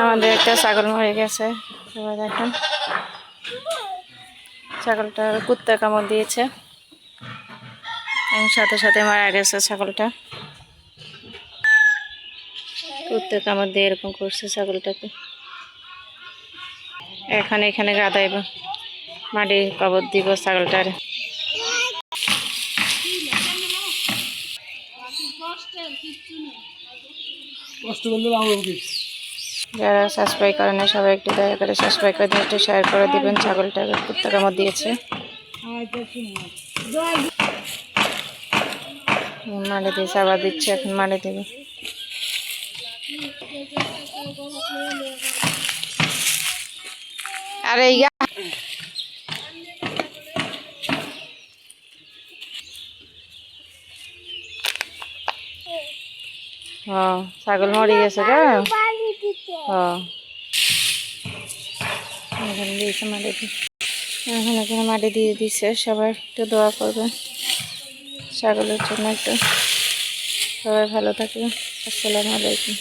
আমাদের একটা ছাগল মরে গেছে, সবাই দেখেন। ছাগলটা কুত্তা কামড় দিয়েছে এবং সাথে সাথে মারা গেছে ছাগলটা। কুত্তা কামড় দিয়ে এরকম করছে ছাগলটাকে। এখানে গাদাইব, মাটি কবর দিব ছাগলটার। যারা সাবস্ক্রাইব করেন না সবাই একটু দয়া করে সাবস্ক্রাইব করে দিন, একটু শেয়ার করে দিবেন। ছাগলটাকে কুত্তা কামড় দিয়েছে, মারে দিয়েছে, আবার দিচ্ছে, এখন মারে দেবে। আরে ছাগল মরে গেছে গা। এখানে মাটি দিয়ে দিচ্ছে। সবাই একটু দোয়া করবে ছাগলের জন্য, একটু সবাই ভালো থাকবে। আসসালামু আলাইকুম।